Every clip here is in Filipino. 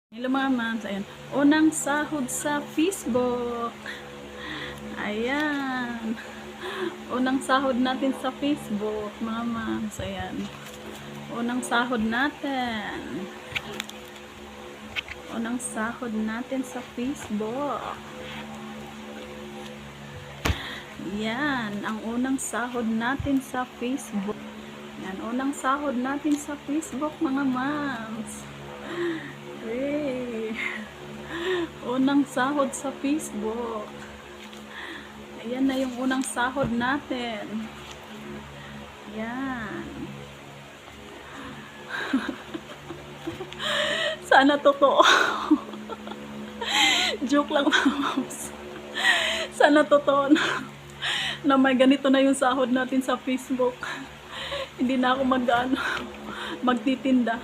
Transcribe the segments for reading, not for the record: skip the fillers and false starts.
Hello mga mams, ayan. Unang sahod sa Facebook. Ayan. Unang sahod natin sa Facebook, mga mams, ayan. Unang sahod natin. Unang sahod natin sa Facebook. Yan, ang unang sahod natin sa Facebook. Yan, unang sahod natin sa Facebook, mga mams. Hey. Unang sahod sa Facebook. Ayan na yung unang sahod natin. Yan. Sana totoo. Joke lang, mams. Sana totoo na may ganito na yung sahod natin sa Facebook. Hindi na ako magtitinda.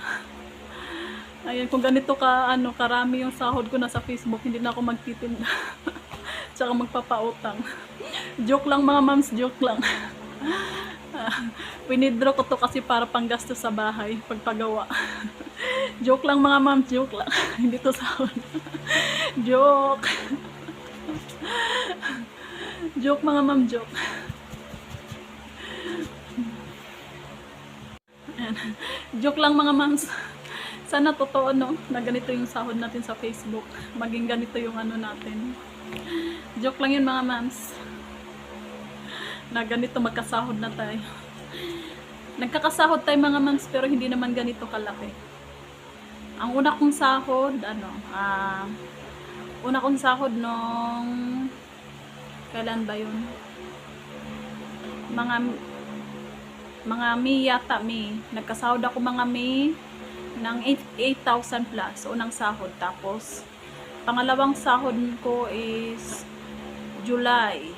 Ayan, kung ganito karami yung sahod ko na sa Facebook, hindi na ako magtitinda. Tsaka magpapautang. Joke lang mga mams, joke lang. Winidraw ko to kasi para panggasto sa bahay, pagpagawa. Joke lang mga mams, joke lang. Hindi to sahod. Joke. Joke mga ma'am, joke. Ayan. Joke lang mga mams. Sana totoo no, na ganito yung sahod natin sa Facebook. Maging ganito yung natin. Joke lang yun mga mams. Na ganito magkasahod na tayo. Nagkakasahod tayo mga mams pero hindi naman ganito kalaki. Ang una kong sahod, una kong sahod nung kailan ba yun? Mga May yata, May. Nagkasahod ako mga May ng 8,000 plus, unang sahod. Tapos, pangalawang sahod ko is July.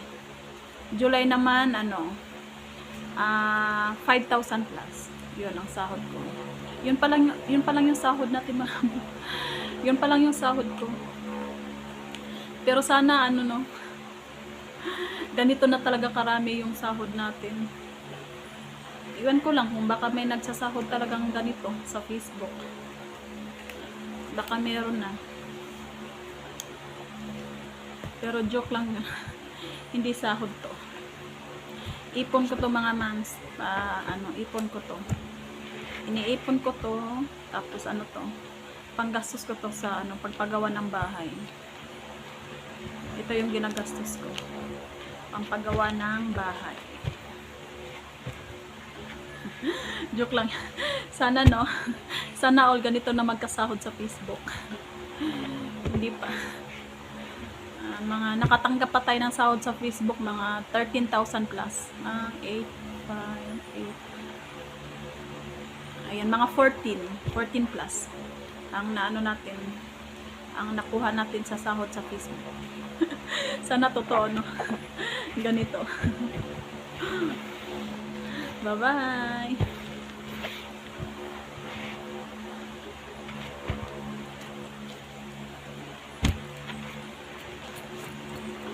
July naman, 5,000 plus. Yun ang sahod ko. Yun pa lang yung sahod natin, mga yun pa lang yung sahod ko. Pero sana, ganito na talaga karami yung sahod natin. Iwan ko lang kung baka may nagsasahod talagang ganito sa Facebook. Baka meron na. Pero joke lang na. Hindi sahod to. Ipon ko to mga mams. Ipon ko to. Iniipon ko to. Tapos to. Panggastos ko to sa pagpagawa ng bahay. Ito yung ginagastos ko. Pagpagawa ng bahay. Joke lang. Sana sana all ganito na magkasahod sa Facebook. Hindi pa. Mga nakatanggap pa tayo ng sahod sa Facebook, mga 13,000 plus. 8, 5, 8. Ayan, mga 14 plus. Ang natin, ang nakuha natin sa sahod sa Facebook. Sana totoo, no? Ganito. Bye-bye.